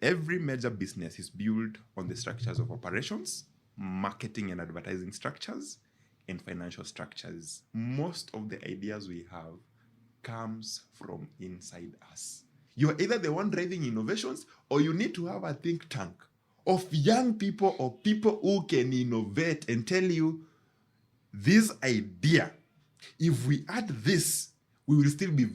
Every major business is built on the structures of operations, marketing and advertising structures, and financial structures. Most of the ideas we have comes from inside us. You're either the one driving innovations, or you need to have a think tank of young people or people who can innovate and tell you, this idea, if we add this, we will still be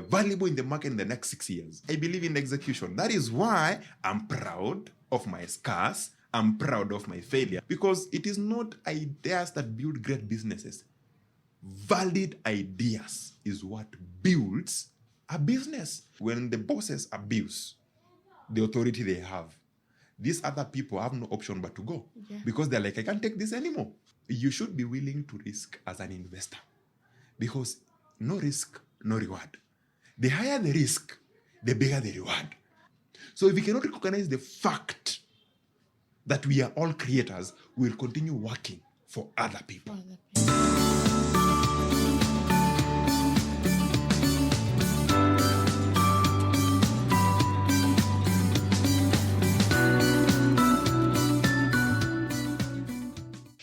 valuable in the market in the next 6 years. I believe in execution. That is why I'm proud of my scars. I'm proud of my failure, because it is not ideas that build great businesses. Valid ideas is what builds a business. When the bosses abuse the authority they have, these other people have no option but to go, because they're like, I can't take this anymore. You should be willing to risk as an investor, because no risk, no reward. The higher the risk, the bigger the reward. So if we cannot recognize the fact that we are all creators, we'll continue working for other people.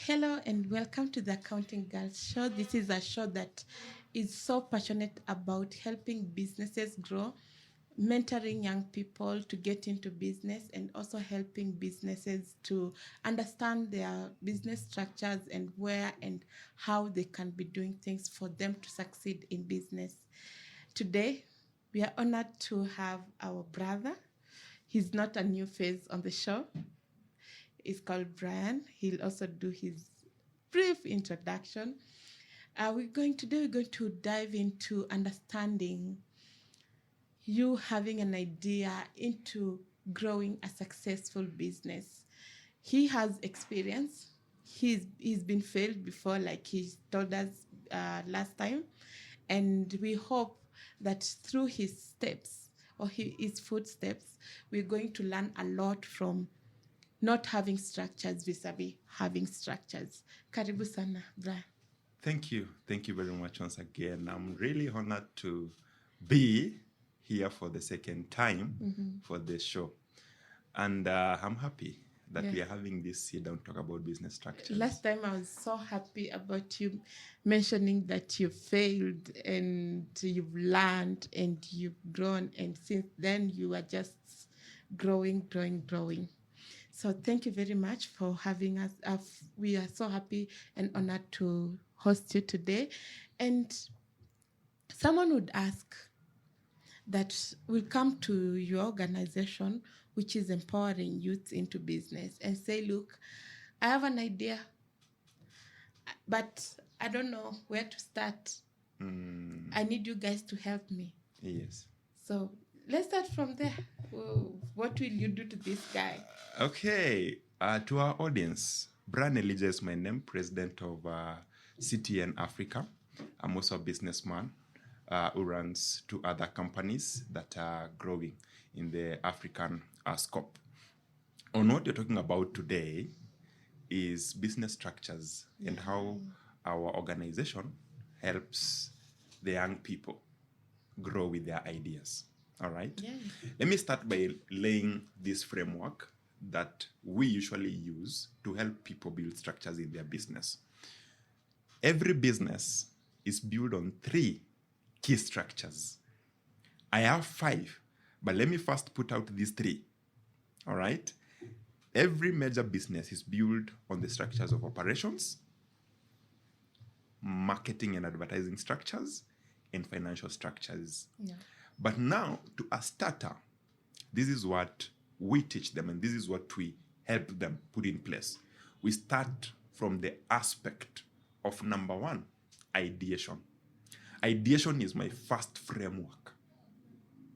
Hello and welcome to the Accounting Girls Show. This is a show that is so passionate about helping businesses grow, mentoring young people to get into business, and also helping businesses to understand their business structures and where and how they can be doing things for them to succeed in business. Today, we are honored to have our brother. He's not a new face on the show. It's called Brian. He'll also do his brief introduction. We're going to dive into understanding you having an idea into growing a successful business. He has experience. He's been failed before, like he told us last time, and we hope that through his steps or his footsteps, we're going to learn a lot from not having structures vis-a-vis having structures. Karibu sana, Brian. Thank you. Thank you very much once again. I'm really honored to be here for the second time for this show. And I'm happy that we are having this sit-down talk about business structures. Last time I was so happy about you mentioning that you failed and you've learned and you've grown. And since then, you are just growing. So thank you very much for having us. We are so happy and honored to host you today. And someone would ask that will come to your organization, which is empowering youth into business, and say, look, I have an idea, but I don't know where to start. I need you guys to help me. Yes. So let's start from there. What will you do to this guy? Okay. To our audience, Brian Elijah is my name, president of CTN Africa. I'm also a businessman who runs 2 other companies that are growing in the African scope. On what you're talking about today is business structures and how our organization helps the young people grow with their ideas. All right? Yeah. Let me start by laying this framework that we usually use to help people build structures in their business. Every business is built on 3 key structures. I have 5, but let me first put out these 3. All right? Every major business is built on the structures of operations, marketing and advertising structures, and financial structures. Yeah. But now, to a starter, this is what we teach them, and this is what we help them put in place. We start from the aspect of number 1, ideation. Ideation is my first framework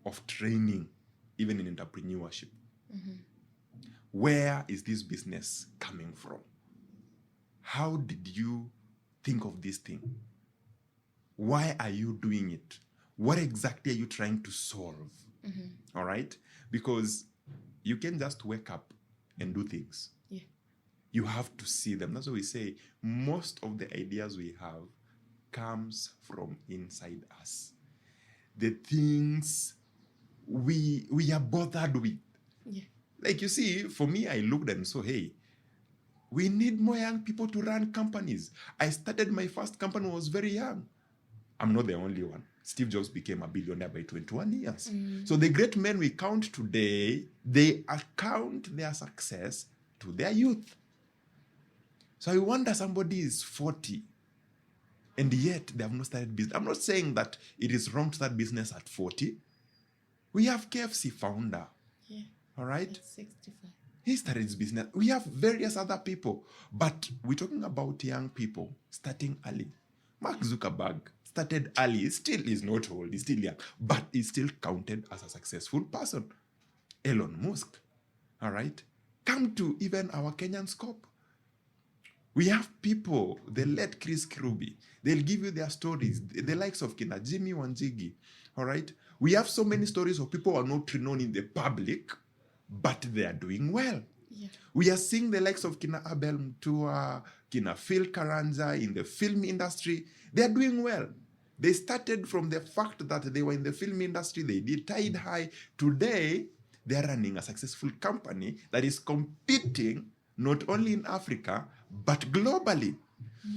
of training, even in entrepreneurship. Where is this business coming from? How did you think of this thing? Why are you doing it? What exactly are you trying to solve? All right? Because you can just wake up and do things. Yeah. You have to see them. That's why we say most of the ideas we have comes from inside us. The things we are bothered with, Yeah. Like, you see, for me, I looked and saw, hey, we need more young people to run companies. I started my first company when I was very young. I'm not the only one. Steve Jobs became a billionaire by 21 years. So the great men we count today, they account their success to their youth. So I wonder, somebody is 40 and yet they have not started business. I'm not saying that it is wrong to start business at 40. We have KFC founder, Yeah. all right? At 65. He started his business. We have various other people, but we're talking about young people starting early. Mark Zuckerberg started early. He still is not old, he's still young, but he's still counted as a successful person. Elon Musk, all right? Come to even our Kenyan scope. We have people, the late Chris Kirubi, they'll give you their stories, the likes of Kina Jimmy Wanjigi, all right? We have so many stories of people who are not known in the public, but they are doing well. Yeah. We are seeing the likes of Kina Abel Mutua, Kina Phil Karanja in the film industry. They are doing well. They started from the fact that they were in the film industry, they did Tide High. Today, they are running a successful company that is competing not only in Africa, but globally.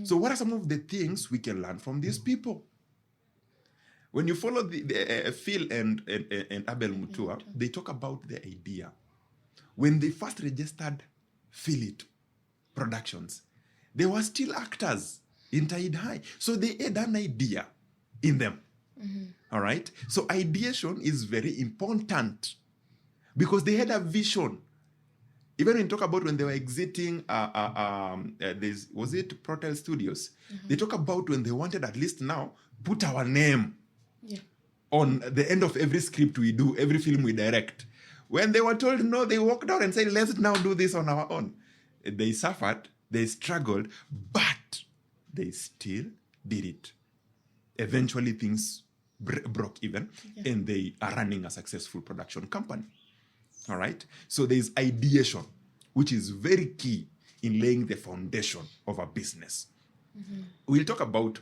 So what are some of the things we can learn from these people? When you follow the Phil and Abel Mutua, they talk about the idea. When they first registered Philip Productions, they were still actors in Tide High. So they had an idea in them. All right? So ideation is very important because they had a vision. Even when you talk about when they were exiting, was it Protel Studios? They talk about when they wanted at least now put our name on the end of every script we do, every film we direct. When they were told no, they walked out and said, let's now do this on our own. They suffered, they struggled, but they still did it. Eventually things broke even, and they are running a successful production company. All right? So there's ideation, which is very key in laying the foundation of a business. We'll talk about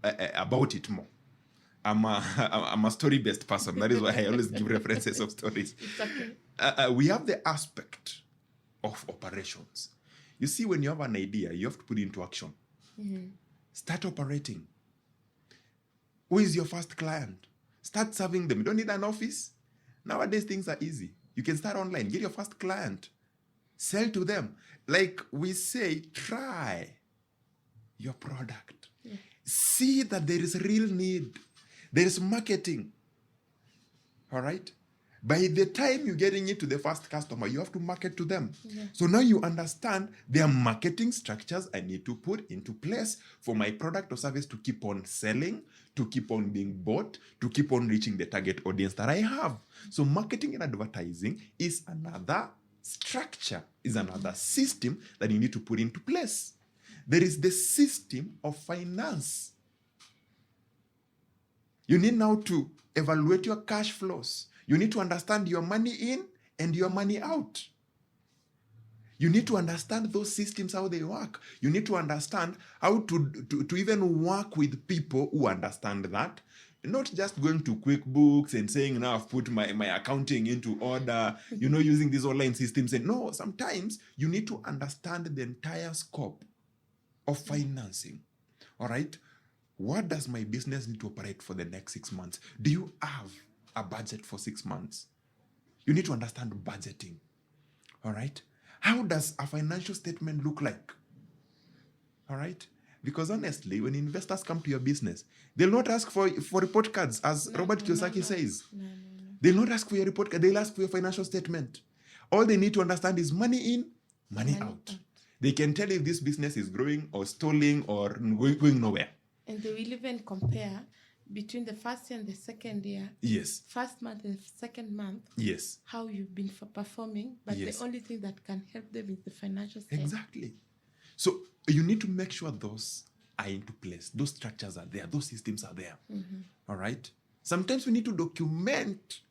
it more. I'm a story-based person. That is why I always give references of stories. It's okay. We have the aspect of operations. You see, when you have an idea, you have to put it into action. Start operating. Who is your first client? Start serving them. You don't need an office. Nowadays, things are easy. You can start online. Get your first client. Sell to them. Like we say, try your product. See that there is real need. There is marketing. All right? By the time you're getting it to the first customer, you have to market to them. So now you understand there are marketing structures I need to put into place for my product or service to keep on selling, to keep on being bought, to keep on reaching the target audience that I have. So marketing and advertising is another structure, is another system that you need to put into place. There is the system of finance. You need now to evaluate your cash flows. You need to understand your money in and your money out. You need to understand those systems, how they work. You need to understand how to even work with people who understand that. Not just going to QuickBooks and saying, now I've put my accounting into order, using these online systems. And no, sometimes you need to understand the entire scope of financing. All right? What does my business need to operate for the next 6 months? Do you have a budget for 6 months? You need to understand budgeting. All right? How does a financial statement look like? All right? Because honestly, when investors come to your business, they'll not ask for report cards, as Robert Kiyosaki says. They'll not ask for your report card. They'll ask for your financial statement. All they need to understand is money in, money out. They can tell if this business is growing or stalling or going nowhere. And they will even compare between the first year and the second year. Yes. First month and second month. Yes. How you've been performing. But the only thing that can help them is the financial side. Exactly. So you need to make sure those are into place. Those structures are there. Those systems are there. All right? Sometimes we need to document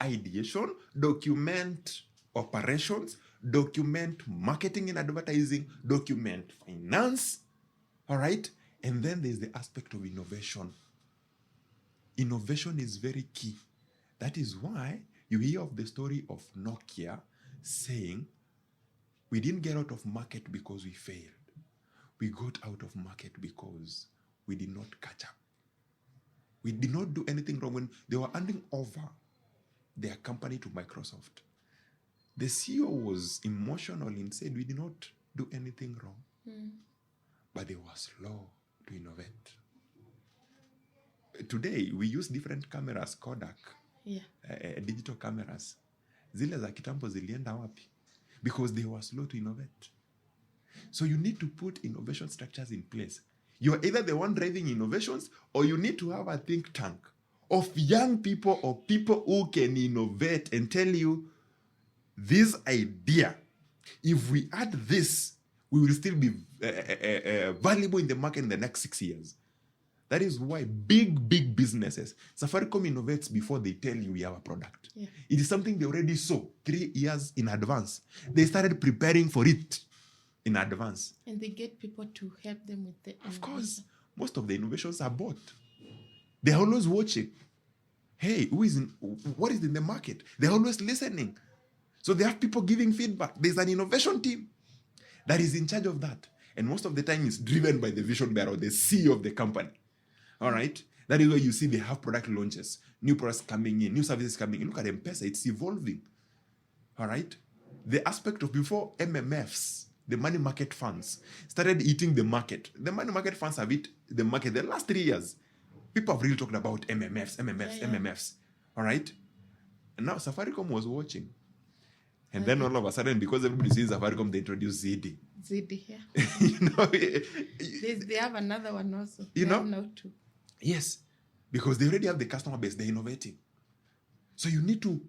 ideation, document operations, document marketing and advertising, document finance. All right? And then there's the aspect of innovation. Innovation is very key. That is why you hear of the story of Nokia saying, we didn't get out of market because we failed. We got out of market because we did not catch up. We did not do anything wrong when they were handing over their company to Microsoft. The CEO was emotional and said, we did not do anything wrong, but they were slow to innovate. Today, we use different cameras, Kodak, digital cameras. Zile za kitambo zilienda wapi? Because they were slow to innovate. So you need to put innovation structures in place. You're either the one driving innovations, or you need to have a think tank of young people or people who can innovate and tell you, this idea, if we add this, we will still be valuable in the market in the next 6 years. That is why big businesses, Safaricom innovates before they tell you we have a product. Yeah. It is something they already saw 3 years in advance. They started preparing for it in advance. And they get people to help them with the Of course, most of the innovations are bought. They're always watching. Hey, what is in the market? They're always listening. So they have people giving feedback. There's an innovation team that is in charge of that. And most of the time it's driven by the vision bearer, the CEO of the company. All right? That is where you see they have product launches, new products coming in, new services coming in. Look at M-Pesa, it's evolving. All right? The aspect of before MMFs, the money market funds, started eating the market. The money market funds have eaten the market the last 3 years. People have really talked about MMFs. All right? And now Safaricom was watching. And then all of a sudden, because everybody sees Safaricom, they introduced ZD. ZD, yeah. You know, They have another one also. You They know? have now too. Yes, because they already have the customer base. They're innovating. So you need to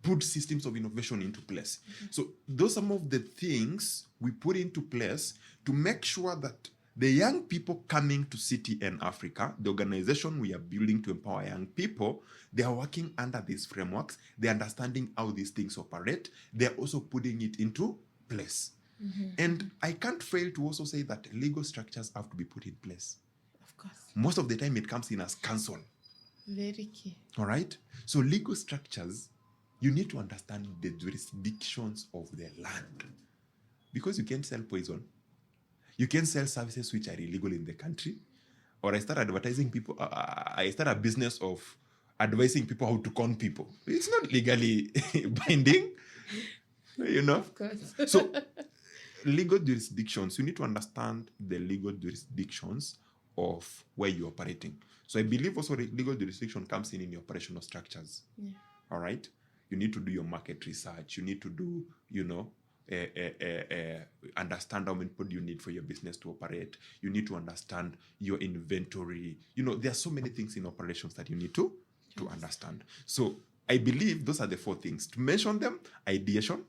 put systems of innovation into place. So those are some of the things we put into place to make sure that the young people coming to CTN Africa, the organization we are building to empower young people, they are working under these frameworks. They're understanding how these things operate. They're also putting it into place. And I can't fail to also say that legal structures have to be put in place. Of course. Most of the time it comes in as counsel. Very key. All right? So legal structures, you need to understand the jurisdictions of the land. Because you can't sell poison. You can't sell services which are illegal in the country. Or I start advertising people, I start a business of advising people how to con people. It's not legally binding, you know? Of course. So legal jurisdictions, you need to understand the legal jurisdictions of where you're operating. So I believe also legal jurisdiction comes in your operational structures. Yeah. All right? You need to do your market research. You need to do, understand how many people you need for your business to operate. You need to understand your inventory. There are so many things in operations that you need to understand. So I believe those are the 4 things. To mention them, ideation,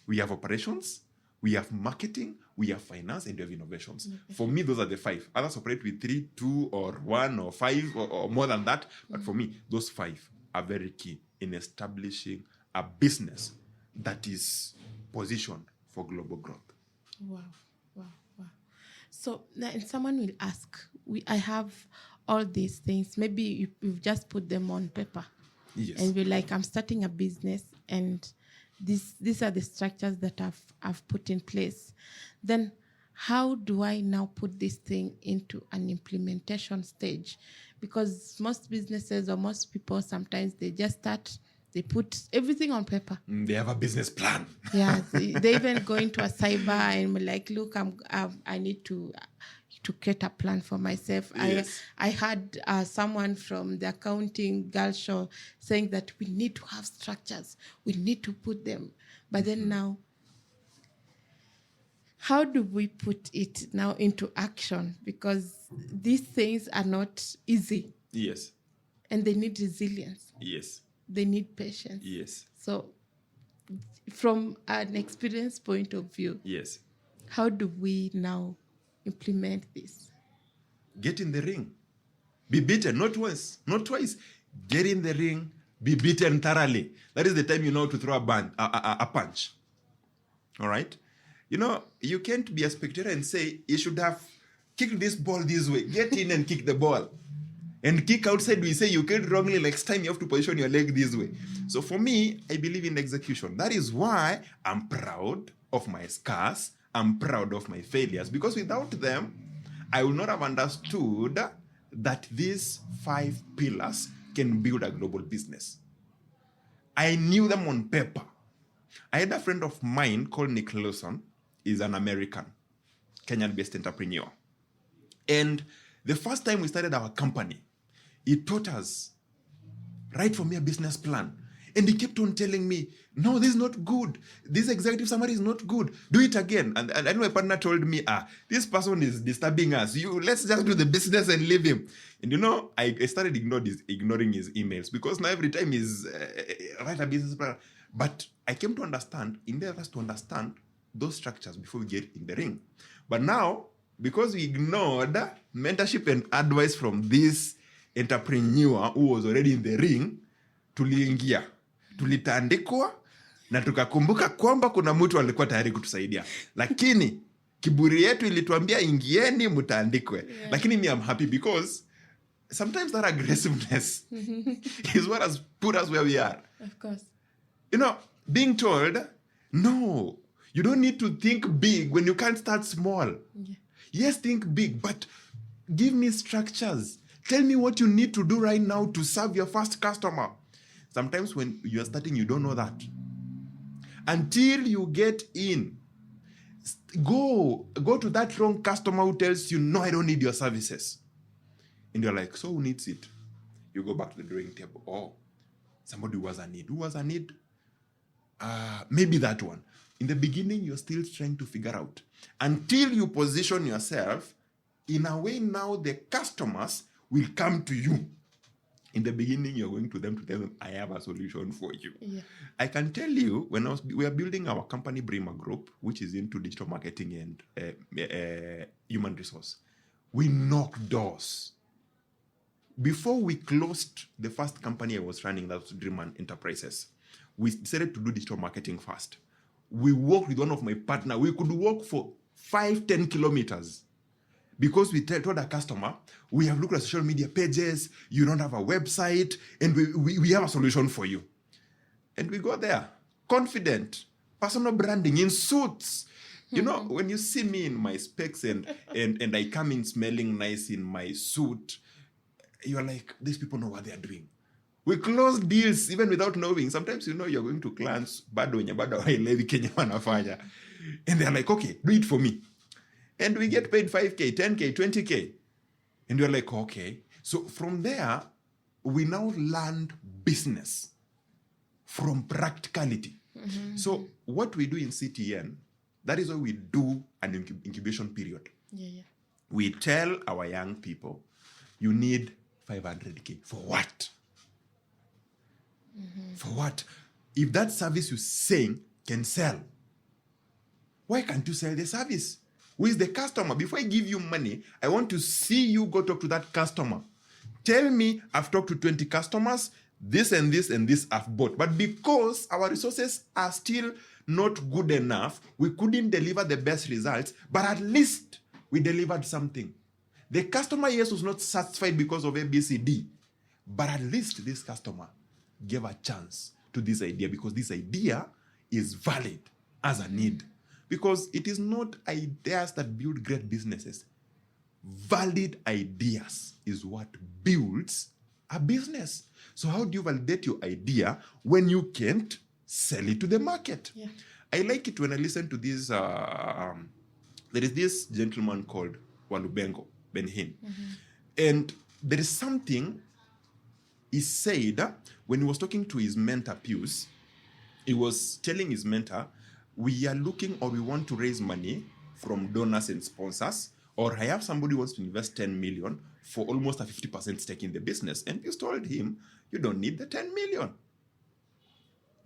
we have operations, we have marketing, we have finance, and we have innovations. For me, those are the 5. Others operate with 3, 2, or 1, or 5, or more than that. But for me, those 5 are very key in establishing a business that is positioned for global growth. Wow. So then someone will ask, I have all these things. Maybe you've just put them on paper. Yes. And we're like, I'm starting a business, and these are the structures that I've put in place. Then how do I now put this thing into an implementation stage? Because most businesses or most people, sometimes they just start, they put everything on paper. They have a business plan. Yeah, they even go into a cyber and be like, look, I need to create a plan for myself. Yes. I had someone from the accounting girl show saying that we need to have structures. We need to put them. But then now, how do we put it now into action? Because these things are not easy. Yes. And they need resilience. Yes. They need patience. Yes. So from an experience point of view, yes, how do we now implement this? Get in the ring. Be beaten, not once, not twice. Get in the ring, be beaten thoroughly. That is the time you know to throw a punch. All right? You can't be a spectator and say, you should have kicked this ball this way. Get in and kick the ball. And kick outside, we say you kicked wrongly, next time you have to position your leg this way. So for me, I believe in execution. That is why I'm proud of my scars. I'm proud of my failures, because without them, I would not have understood that these 5 pillars can build a global business. I knew them on paper. I had a friend of mine called Nick Lawson. He's an American, Kenyan-based entrepreneur. And the first time we started our company, he taught us, write for me a business plan. And he kept on telling me, no, this is not good. This executive summary is not good. Do it again. And then my partner told me, this person is disturbing us. Let's just do the business and leave him. And I started ignoring his emails, because now every time he's write a business plan. But I came to understand, in order for us to understand those structures before we get in the ring. But now, because we ignored mentorship and advice from this entrepreneur who was already in the ring, tuliingia, tulitandikwa, na tukakumbuka kwamba kuna mtu alikuwa tayari kutusaidia. Lakini kiburi yetu ilituambia ingieni mtaandikwe. Yeah. Lakini me, I'm happy, because sometimes that aggressiveness is what has put us where we are. Of course. Being told, no, you don't need to think big when you can't start small. Yeah. Yes, think big, but give me structures. Tell me what you need to do right now to serve your first customer. Sometimes when you're starting, you don't know that. Until you get in, go to that wrong customer who tells you, no, I don't need your services. And you're like, so who needs it? You go back to the drawing table. Oh, somebody who has a need. Who has a need? Maybe that one. In the beginning, you're still trying to figure out. Until you position yourself, in a way now the customers will come to you. In the beginning, you're going to tell them, I have a solution for you. Yeah. I can tell you, when we are building our company, Bremer Group, which is into digital marketing and human resource, we knocked doors. Before we closed the first company I was running, that was Dreamer Enterprises, we decided to do digital marketing first. We worked with one of my partners. We could walk for 5-10 kilometers. Because we told a customer, we have looked at social media pages, you don't have a website, and we have a solution for you. And we go there, confident, personal branding in suits. When you see me in my specs and I come in smelling nice in my suit, you're like, these people know what they're doing. We close deals even without knowing. Sometimes you're going to clients, bado haielewi Kenya wanafanya. And they're like, okay, do it for me. And we get paid 5K, 10K, 20K. And you're like, okay. So from there, we now learned business from practicality. Mm-hmm. So what we do in CTN, that is why we do an incubation period. Yeah. We tell our young people, you need 500K. For what? Mm-hmm. For what? If that service you're saying can sell, why can't you sell the service? Who is the customer? Before I give you money, I want to see you go talk to that customer. Tell me, I've talked to 20 customers, this and this and this I've bought. But because our resources are still not good enough, we couldn't deliver the best results, but at least we delivered something. The customer, yes, was not satisfied because of ABCD, but at least this customer gave a chance to this idea, because this idea is valid as a need. Because it is not ideas that build great businesses. Valid ideas is what builds a business. So how do you validate your idea when you can't sell it to the market? Yeah. I like it when I listen to this. There is this gentleman called Walubengo Benhin. Mm-hmm. And there is something he said when he was talking to his mentor, Pius. He was telling his mentor, we are looking, or we want to raise money from donors and sponsors, or I have somebody who wants to invest 10 million for almost a 50% stake in the business. And Pius told him, you don't need the 10 million.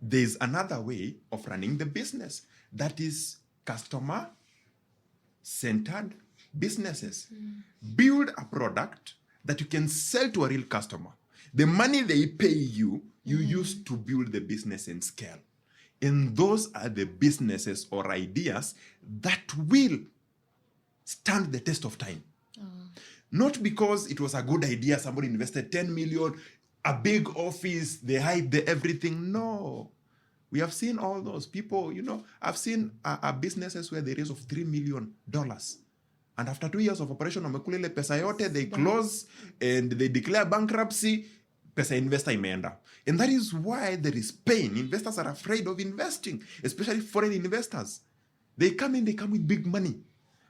There's another way of running the business. That is customer-centered businesses. Build a product that you can sell to a real customer. The money they pay you, you use to build the business and scale. And those are the businesses or ideas that will stand the test of time. Not because it was a good idea, somebody invested 10 million, a big office, they hide the everything. No. We have seen all those people, I've seen businesses where they raise of $3 million. And after 2 years of operation, wamekulele pesa yote, they close and they declare bankruptcy, pesa investor imeenda. And that is why there is pain. Investors are afraid of investing, especially foreign investors. They come with big money.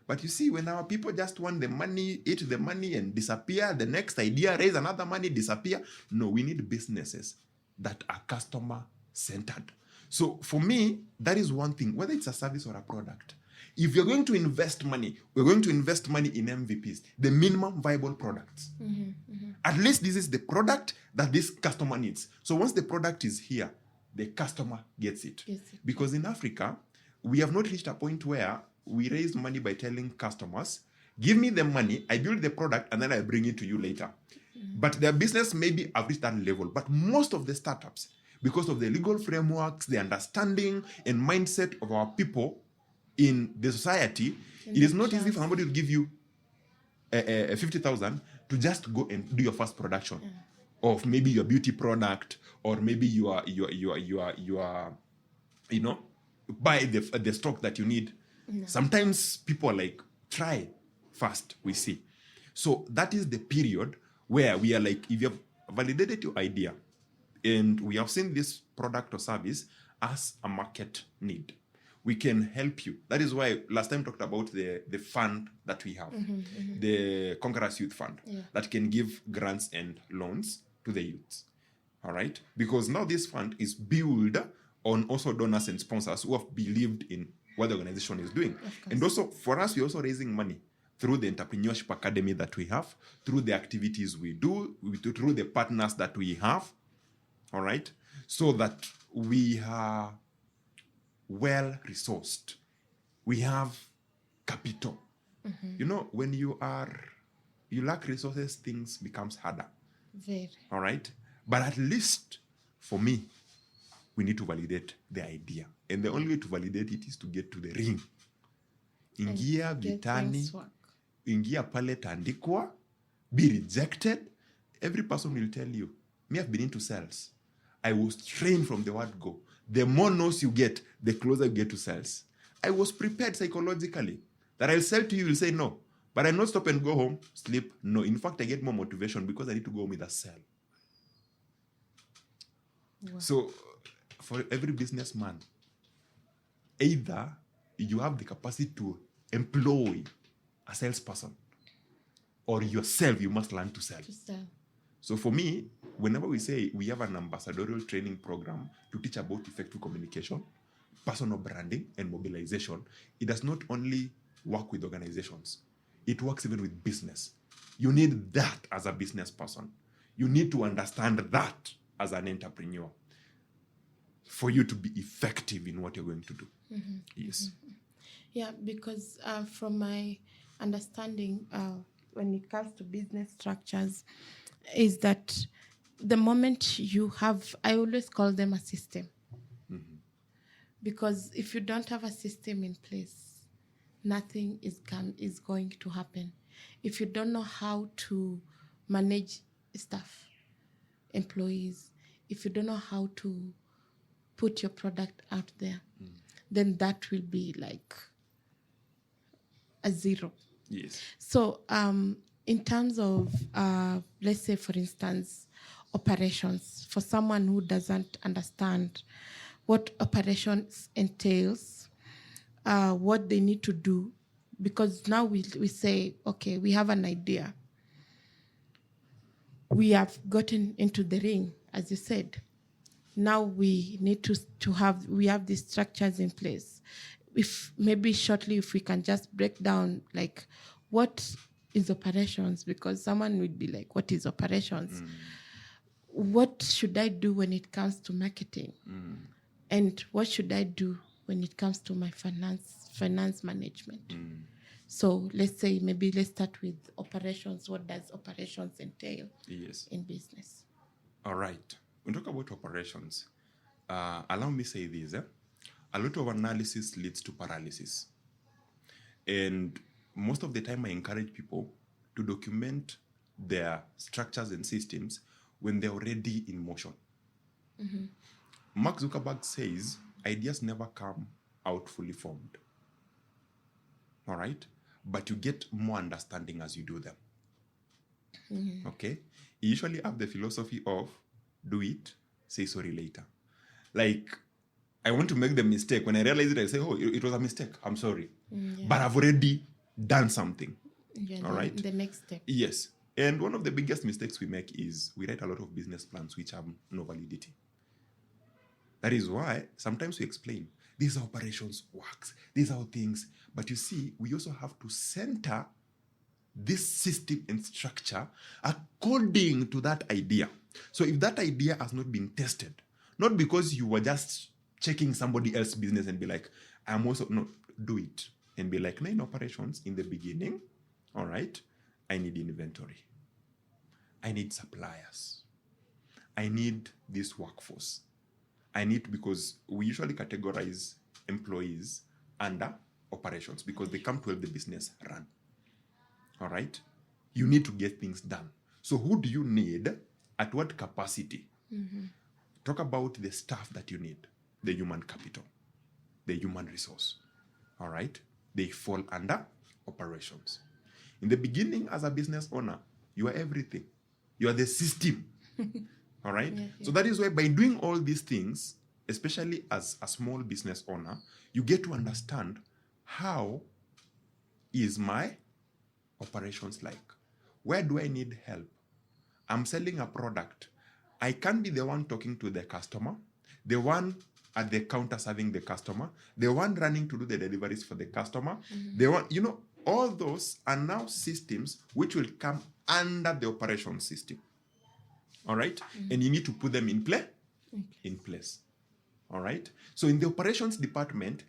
But you see, when our people just want the money, eat the money and disappear, the next idea, raise another money, disappear. No, we need businesses that are customer-centered. So for me, that is one thing, whether it's a service or a product. If you're going to invest money, we're going to invest money in MVPs, the minimum viable products. At least this is the product that this customer needs. So once the product is here, the customer gets it. Because in Africa, we have not reached a point where we raise money by telling customers, give me the money, I build the product, and then I bring it to you later. But their business maybe have reached that level. But most of the startups, because of the legal frameworks, the understanding and mindset of our people in the society, it is not easy for somebody to give you 50,000 to just go and do your first production of maybe your beauty product, or maybe you are buy the stock that you need. Sometimes people are like, try first, we see. So that is the period where we are like, if you have validated your idea and we have seen this product or service as a market need, we can help you. That is why last time talked about the fund that we have, the Conquerors Youth Fund, that can give grants and loans to the youths. All right? Because now this fund is built on also donors and sponsors who have believed in what the organization is doing. And also for us, we're also raising money through the Entrepreneurship Academy that we have, through the activities we do, through the partners that we have. All right? So that we are well resourced. We have capital. When you lack resources, things becomes harder. Very. All right? But at least for me, we need to validate the idea. And the only way to validate it is to get to the ring. Ingia vitani, ingia pale tandikwa, be rejected. Every person will tell you, me, I've been into sales. I was trained from the word go. The more no's you get, the closer you get to sales. I was prepared psychologically that I'll sell to you, you'll say no. But I'll not stop and go home, sleep. No. In fact, I get more motivation because I need to go home with a sell. Wow. So for every businessman, either you have the capacity to employ a salesperson, or yourself, you must learn to sell. So for me, whenever we say we have an ambassadorial training program to teach about effective communication, personal branding, and mobilization, it does not only work with organizations, it works even with business. You need that as a business person. You need to understand that as an entrepreneur for you to be effective in what you're going to do. Yes. Yeah, because from my understanding, when it comes to business structures, is that the moment you have, I always call them a system. Because if you don't have a system in place, nothing is going to happen. If you don't know how to manage staff, employees, if you don't know how to put your product out there, then that will be like a zero. Yes. So in terms of, let's say, for instance, operations, for someone who doesn't understand what operations entails, what they need to do, because now we say, okay, we have an idea. We have gotten into the ring, as you said. Now we need to have these structures in place. If maybe shortly, if we can just break down, like, what is operations? Because someone would be like, what is operations? What should I do when it comes to marketing? And what should I do when it comes to my finance management? So let's say, maybe let's start with operations. What does operations entail in business? All right. When we talk about operations, allow me say this. A lot of analysis leads to paralysis. And most of the time I encourage people to document their structures and systems when they're already in motion. Mark Zuckerberg says ideas never come out fully formed. All right? But you get more understanding as you do them. Okay? You usually have the philosophy of do it, say sorry later. Like, I want to make the mistake. When I realize it, I say, oh, it was a mistake. I'm sorry. But I've already done something. All right? The next step. Yes. And one of the biggest mistakes we make is we write a lot of business plans which have no validity. That is why sometimes we explain, this is how operations works, these are how things. But you see, we also have to center this system and structure according to that idea. So if that idea has not been tested, not because you were just checking somebody else's business and be like, no, do it. And be like, 9 operations in the beginning, all right, I need inventory. I need suppliers. I need this workforce. I need, because we usually categorize employees under operations because they come to help the business run. All right? You need to get things done. So who do you need at what capacity? Talk about the staff that you need, the human capital, the human resource. All right? They fall under operations. In the beginning, as a business owner, you are everything. You are the system. All right? Yeah. So that is why by doing all these things, especially as a small business owner, you get to understand how is my operations like? Where do I need help? I'm selling a product. I can't be the one talking to the customer, the one at the counter serving the customer, the one running to do the deliveries for the customer, the one, all those are now systems which will come under the operation system. All right? And you need to put them in place. All right? So in the operations department,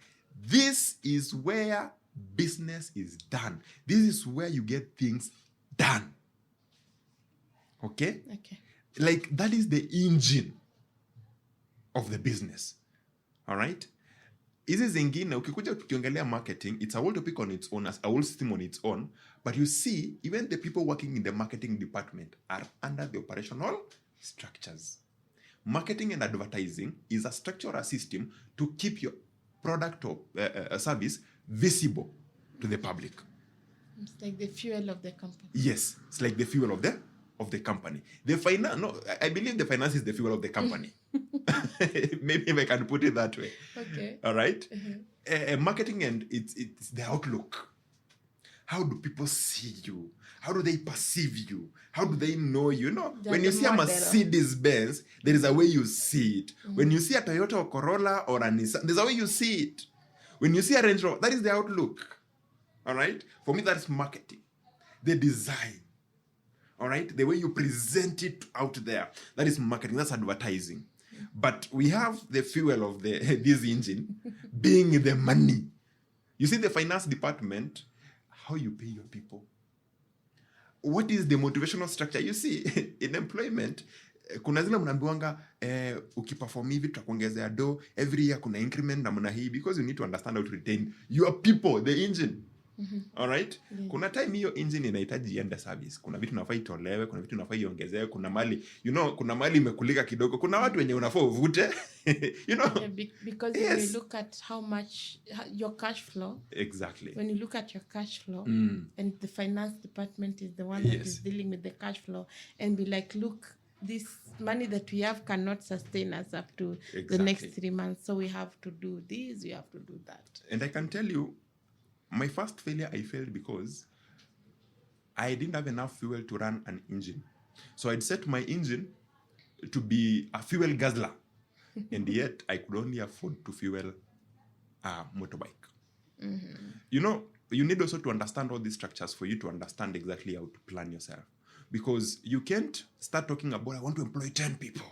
this is where business is done. This is where you get things done. Okay? Okay. Like, that is the engine of the business. All right? Hizi zingine, ukikuja tukiongelea marketing, it's a whole topic on its own, a whole system on its own. But you see, even the people working in the marketing department are under the operational structures. Marketing and advertising is a structure or a system to keep your product or service visible to the public. It's like the fuel of the company. Yes, it's like the fuel of the company. I believe the finance is the fuel of the company. Maybe if I can put it that way. Okay. All right? Marketing, and it's the outlook. How do people see you? How do they perceive you? How do they know you? When you see a Mercedes Benz, there is a way you see it. When you see a Toyota or Corolla or a Nissan, there's a way you see it. When you see a Range Rover, that is the outlook. All right? For me, that's marketing. The design. All right? The way you present it out there. That is marketing. That's advertising. But we have the fuel of this engine being the money. You see, the finance department, how you pay your people. What is the motivational structure? You see, in employment, kuna zile mnaambiwanga ukiperform hivi tutakuongezea do, every year kuna increment namna hii, because you need to understand how to retain your people, the engine. All right? Yeah. Kuna time hiyo engine inahitaji iende service. Kuna vitu unafaa itolewe, kuna vitu unafaa iongezewe, kuna mali, kuna mali imekulika kidogo, kuna watu wenye unafaa uvute. Yeah, because yes. When you look at how much your cash flow. Exactly. When you look at your cash flow, and the finance department is the one that is dealing with the cash flow, and be like, look, this money that we have cannot sustain us up to the next 3 months. So we have to do this, we have to do that. And I can tell you, my first failure, I failed because I didn't have enough fuel to run an engine. So I'd set my engine to be a fuel guzzler. And yet, I could only afford to fuel a motorbike. You need also to understand all these structures for you to understand exactly how to plan yourself. Because you can't start talking about, I want to employ 10 people.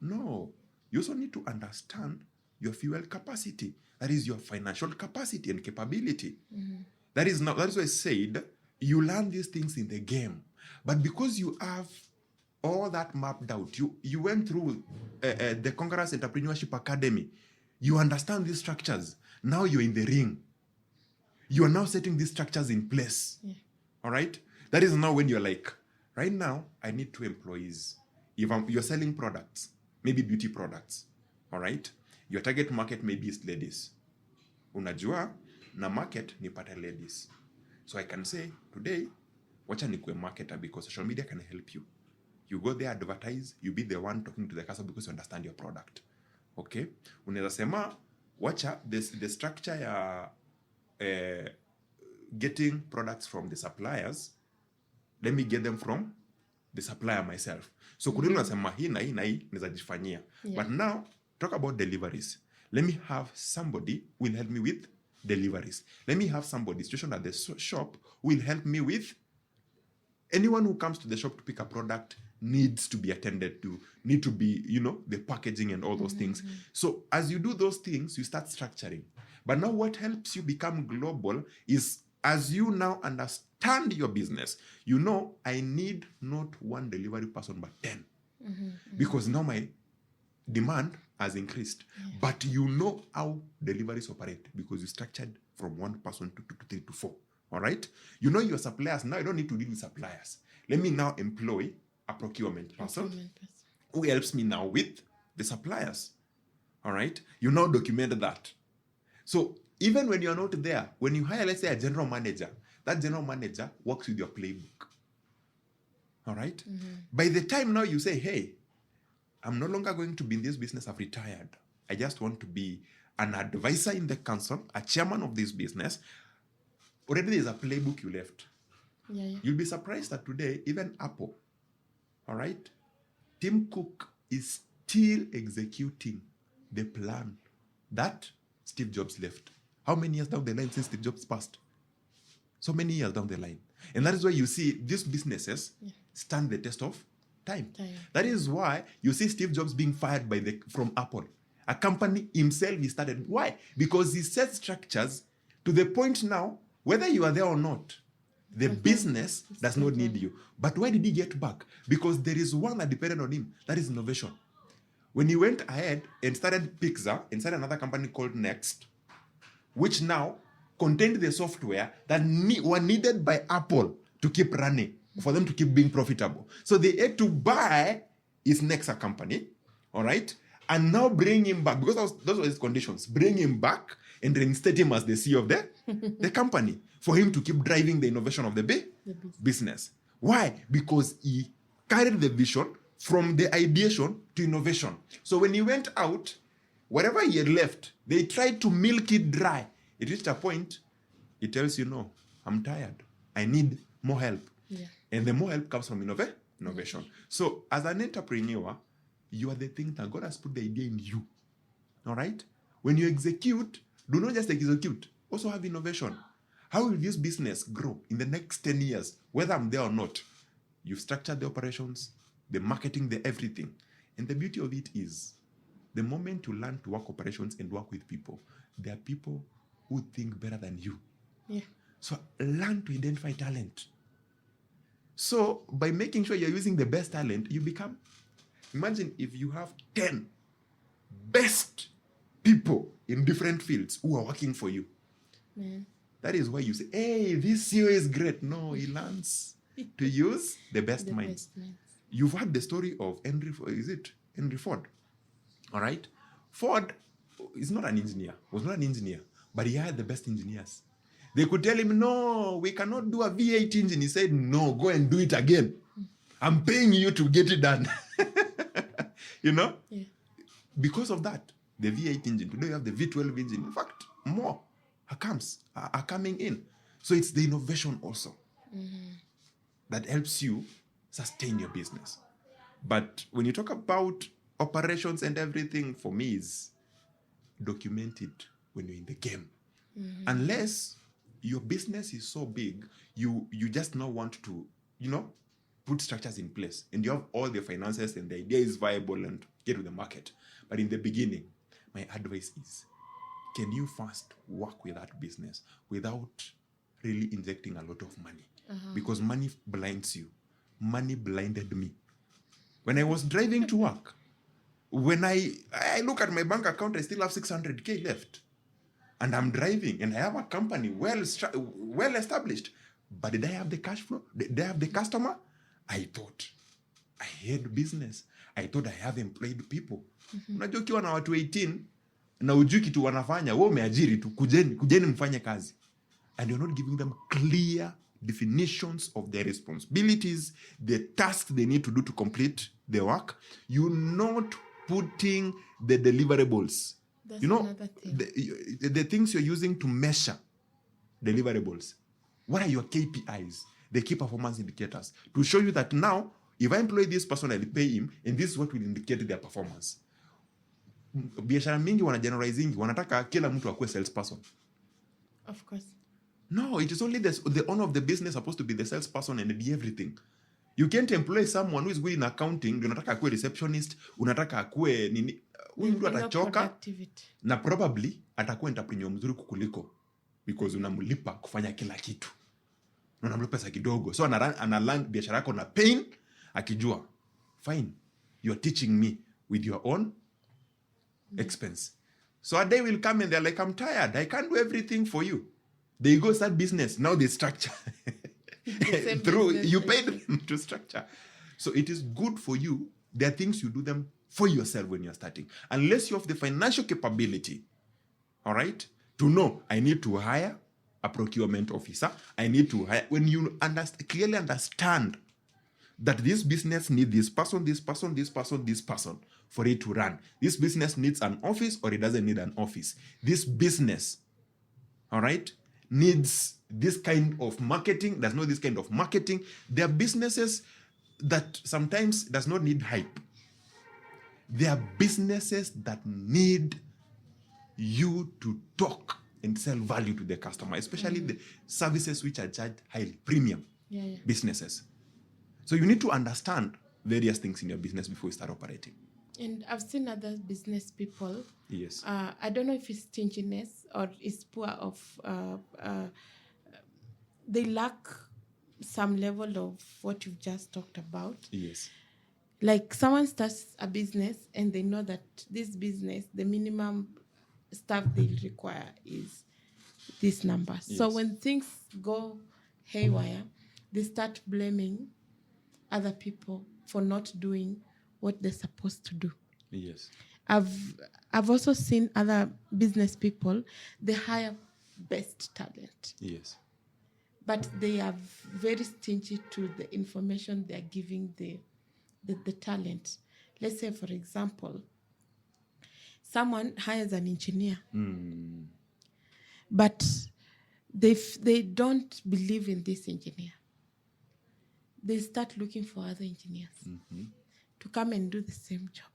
No. You also need to understand your fuel capacity. That is your financial capacity and capability. That is why I said you learn these things in the game. But because you have all that mapped out, you went through the Conquerors Entrepreneurship Academy. You understand these structures. Now you're in the ring. You are now setting these structures in place. Yeah. All right? That is now when you're like, right now, I need 2 employees. If you're selling products, maybe beauty products, all right? Your target market maybe is ladies. Unajua, na market nipate ladies. So I can say, today, wacha nikue marketer because social media can help you. You go there, advertise, you be the one talking to the customer because you understand your product. Okay? Unaweza sema, wacha, the structure ya getting products from the suppliers, let me get them from the supplier myself. So kudini unasema hii na hii naweza jifanyia. But now, talk about deliveries. Let me have somebody who will help me with deliveries. Let me have somebody stationed at the shop who will help me with anyone who comes to the shop to pick a product needs to be attended to, need to be, the packaging and all those things. So as you do those things, you start structuring. But now what helps you become global is as you now understand your business, I need not 1 delivery person, but 10. Because now my demand has increased. But you know how deliveries operate because you structured from 1 person to 2 to 3 to 4. All right? You know your suppliers. Now you don't need to deal with suppliers. Let me now employ a procurement person who helps me now with the suppliers. All right? You now document that. So even when you're not there, when you hire, let's say, a general manager, that general manager works with your playbook. All right? By the time now you say, hey, I'm no longer going to be in this business, I've retired. I just want to be an advisor in the council, a chairman of this business. Already there's a playbook you left. You'll be surprised that today, even Apple, all right, Tim Cook is still executing the plan that Steve Jobs left. How many years down the line since Steve Jobs passed? So many years down the line. And that is why you see these businesses stand the test of time. That is why you see Steve Jobs being fired from Apple. A company himself he started. Why? Because he set structures to the point now, whether you are there or not, the business does not need you. But why did he get back? Because there is one that depended on him. That is innovation. When he went ahead and started Pixar inside another company called Next, which now contained the software that were needed by Apple to keep running, for them to keep being profitable. So they had to buy his Nexa company, all right, and now bring him back, because those were his conditions, bring him back and reinstate him as the CEO of the company, for him to keep driving the innovation of the business. Why? Because he carried the vision from the ideation to innovation. So when he went out, whatever he had left, they tried to milk it dry. It reached a point, he tells you, no, I'm tired. I need more help. And the more help comes from innovation. So as an entrepreneur, you are the thing that God has put the idea in you. All right? When you execute, do not just execute. Also have innovation. How will this business grow in the next 10 years, whether I'm there or not? You've structured the operations, the marketing, the everything. And the beauty of it is, the moment you learn to work operations and work with people, there are people who think better than you. So learn to identify talent. So by making sure you're using the best talent, you become, imagine if you have 10 best people in different fields who are working for you. That is why you say, hey, this CEO is great. No, he learns to use the best minds. You've heard the story of Henry Ford? All right? Ford is not an engineer, was not an engineer, but he had the best engineers. They could tell him, no, we cannot do a V8 engine. He said, no, go and do it again. I'm paying you to get it done. Because of that, the V8 engine, today you have the V12 engine. In fact, more are coming in. So it's the innovation also that helps you sustain your business. But when you talk about operations and everything, for me, is document it when you're in the game. Unless your business is so big, you just now want to, put structures in place, and you have all the finances and the idea is viable and get to the market. But in the beginning, my advice is, can you first work with that business without really injecting a lot of money? Because money blinds you. Money blinded me. When I was driving to work, when I look at my bank account, I still have 600K left. And I'm driving, and I have a company well established. But did I have the cash flow? Did I have the customer? I thought I had business. I thought I have employed people. Unajua ukiwa na watu 18 na ujui kitu wanafanya, wewe umeajiri tu, kujeni mfanye kazi. And you're not giving them clear definitions of their responsibilities, the tasks they need to do to complete the work. You're not putting the deliverables. That's You know, another thing. the things you're using to measure deliverables. What are your KPIs? The key performance indicators. To show you that now, if I employ this person, I'll pay him, and this is what will indicate their performance. Biashara mingi generalizing, wanataka kila mtu akuwe salesperson. Of course. No, it is only the owner of the business supposed to be the salesperson and be everything. You can't employ someone who is good in accounting, unataka akuwe receptionist, unataka akuwe nini, huyu mtu atachoka na probably atakuwa entrepreneur mzuri kukuliko because unamlipa kufanya kila kitu. Na unamlipa pesa kidogo. So analand biashara yako na pain akijua. Fine. You're teaching me with your own expense. So a day will come and they're like, I'm tired. I can't do everything for you. They go start business. Now they structure. Through you pay them to structure. So it is good for you. There are things you do them for yourself when you're starting. Unless you have the financial capability, all right, to know I need to hire a procurement officer. I need to hire. When you clearly understand that this business needs this person, this person, this person, this person for it to run. This business needs an office or it doesn't need an office. This business, all right, needs this kind of marketing, does not this kind of marketing. There are businesses that sometimes does not need hype. There are businesses that need you to talk and sell value to the customer, especially the services which are charged highly, premium businesses. So you need to understand various things in your business before you start operating. And I've seen other business people. Yes. I don't know if it's stinginess or it's poor of. They lack some level of what you've just talked about. Yes. Like someone starts a business and they know that this business, the minimum stuff they require is this number. Yes. So when things go haywire, they start blaming other people for not doing what they're supposed to do. Yes. I've also seen other business people, they hire best talent. Yes. But they are very stingy to the information they are giving the talent. Let's say, for example, someone hires an engineer, but they don't believe in this engineer. They start looking for other engineers to come and do the same job.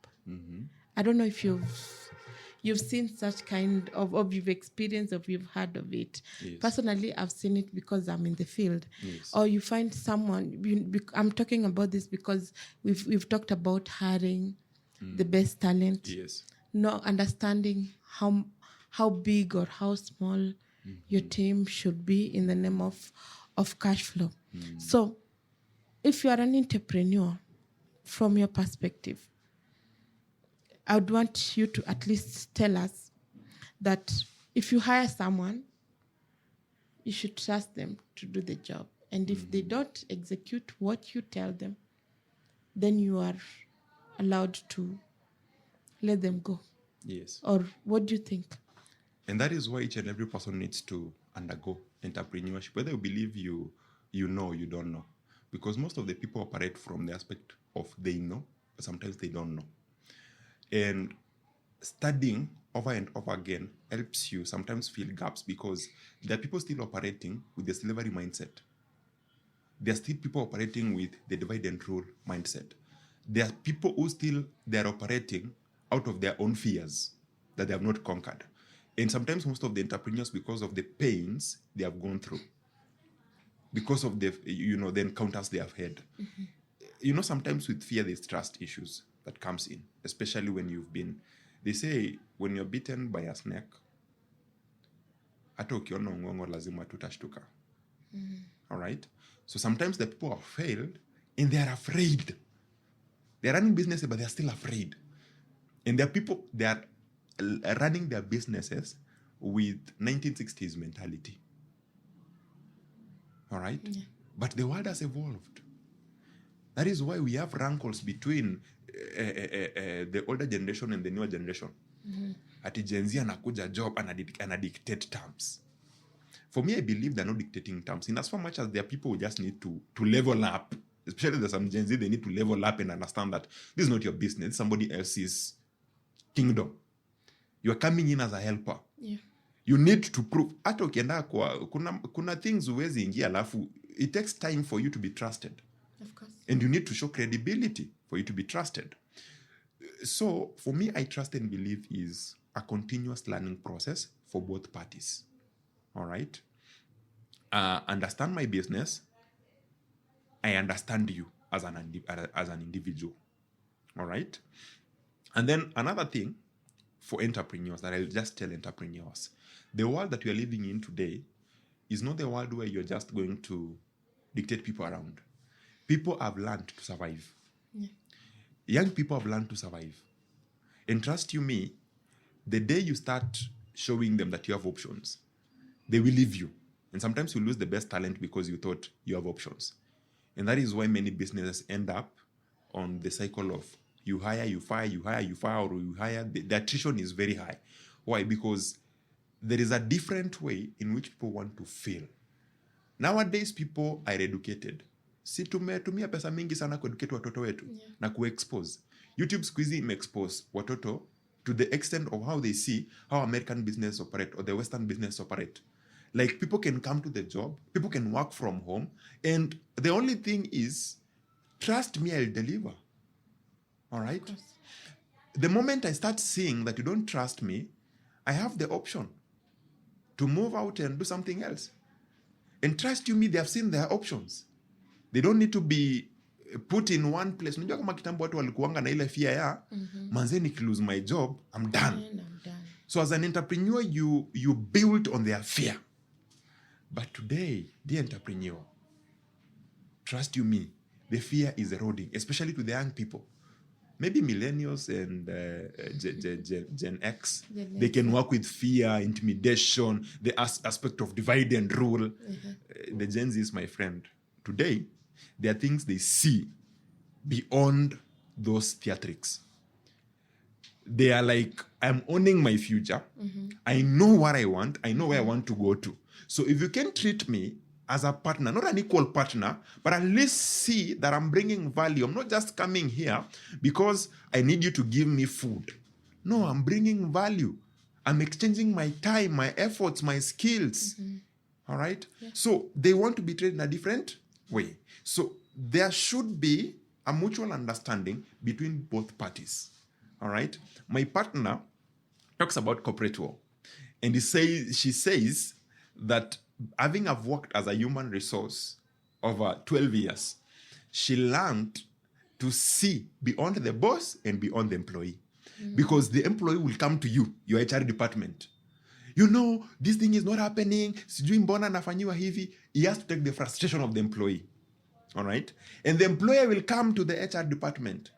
I don't know if you've seen such kind of, or you've experienced, or you've heard of it. Yes. Personally, I've seen it because I'm in the field. Yes. Or you find someone, I'm talking about this because we've talked about hiring the best talent. Yes. Not understanding how big or how small your team should be in the name of cash flow. So if you are an entrepreneur, from your perspective, I would want you to at least tell us that if you hire someone, you should trust them to do the job. And if they don't execute what you tell them, then you are allowed to let them go. Yes. Or what do you think? And that is why each and every person needs to undergo entrepreneurship, whether you believe you know or you don't know. Because most of the people operate from the aspect of they know, but sometimes they don't know. And studying over and over again helps you sometimes fill gaps because there are people still operating with the slavery mindset. There are still people operating with the divide and rule mindset. There are people who still they're operating out of their own fears that they have not conquered. And sometimes most of the entrepreneurs, because of the pains they have gone through, because of the encounters they have had. Sometimes with fear there's trust issues that comes in, especially when you've been, they say when you're bitten by a snake, hata ukiona ngongo lazima tutashtuka. All right? So sometimes the people have failed and they are afraid. They're running businesses, but they're still afraid. And there are people, they are running their businesses with 1960s mentality. All right? Yeah. But the world has evolved. That is why we have rankles between the older generation and the newer generation. Ati Gen Z anakuja job and dictate terms. For me, I believe they're not dictating terms. In as much as there are people who just need to level up, especially there's some Gen Z, they need to level up and understand that this is not your business, somebody else's kingdom. You are coming in as a helper. Yeah. You need to prove. Hata ukienda kuna things huwezi ingia alafu it takes time for you to be trusted. Of course. And you need to show credibility for you to be trusted. So for me, I trust and believe is a continuous learning process for both parties. All right? Understand my business. I understand you as an individual. All right? And then another thing for entrepreneurs that I'll just tell entrepreneurs, the world that we are living in today is not the world where you're just going to dictate people around. People have learned to survive. Yeah. Young people have learned to survive. And trust you me, the day you start showing them that you have options, they will leave you. And sometimes you lose the best talent because you thought you have options. And that is why many businesses end up on the cycle of you hire, you fire, you hire, you fire, or you hire. The attrition is very high. Why? Because there is a different way in which people want to feel. Nowadays, people are educated. Si tumetumia pesa mingi sana kueducate watoto wetu na kuexpose. YouTube siku hizi imeexpose watoto to the extent of how they see how American business operate or the Western business operate. Like people can come to the job, people can work from home, and the only thing is, trust me, I'll deliver. All right? The moment I start seeing that you don't trust me, I have the option to move out and do something else. And trust you me, they have seen their options. They don't need to be put in one place. Unajua kama kitambo watu walikuanga na ile fear ya manze nikilose my job, I'm done. And I'm done. So as an entrepreneur, you build on their fear. But today, the entrepreneur, trust you me, the fear is eroding, especially to the young people. Maybe millennials and Gen X, they can work with fear, intimidation, the aspect of divide and rule. The Gen Z is my friend. Today, there are things they see beyond those theatrics. They are like, I'm owning my future. I know what I want. I know where I want to go to. So if you can treat me as a partner, not an equal partner, but at least see that I'm bringing value. I'm not just coming here because I need you to give me food. No, I'm bringing value. I'm exchanging my time, my efforts, my skills. All right? Yeah. So they want to be treated in a different way. So there should be a mutual understanding between both parties. All right? My partner talks about corporate world. And she says that having have worked as a human resource over 12 years, she learned to see beyond the boss and beyond the employee. Because the employee will come to you, your HR department. You know, this thing is not happening. Sijui mbona nafanyiwa hivi. He has to take the frustration of the employee. All right? And the employer will come to the HR department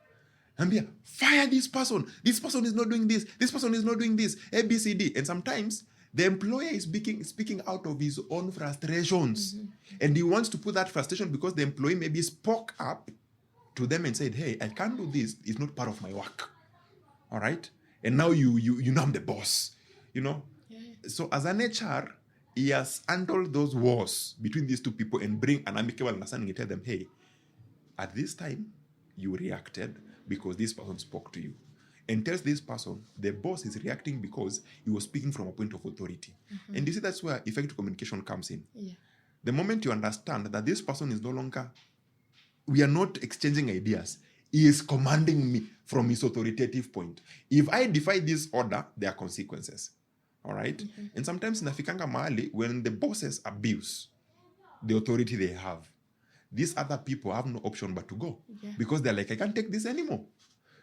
and be, fire this person. This person is not doing this. This person is not doing this. A, B, C, D. And sometimes the employer is speaking out of his own frustrations. And he wants to put that frustration because the employee maybe spoke up to them and said, hey, I can't do this. It's not part of my work. All right? And now you know I'm the boss. You know? Yeah. So as an HR, he has handled those wars between these two people and bring an amicable understanding and tell them, hey, at this time, you reacted because this person spoke to you. And tells this person, the boss is reacting because he was speaking from a point of authority. And you see, that's where effective communication comes in. Yeah. The moment you understand that this person is no longer, we are not exchanging ideas. He is commanding me from his authoritative point. If I defy this order, there are consequences. All right? And sometimes nafikanga mahali, when the bosses abuse the authority they have, these other people have no option but to go. Yeah. Because they're like, I can't take this anymore.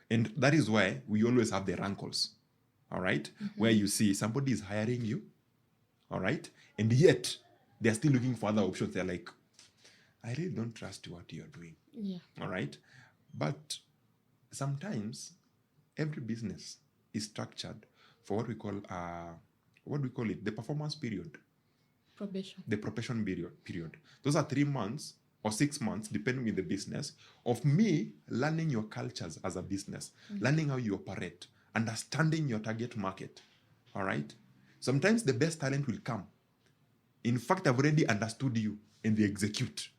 And that is why we always have the rankles, all right? Where you see somebody is hiring you, all right? And yet, they're still looking for other options. They're like, I really don't trust what you're doing, all right? But sometimes, every business is structured for what we call it, the performance period. Probation. probation period. Those are 3 months or 6 months, depending on the business, of me learning your cultures as a business, learning how you operate, understanding your target market. All right? Sometimes the best talent will come. In fact, I've already understood you and they execute.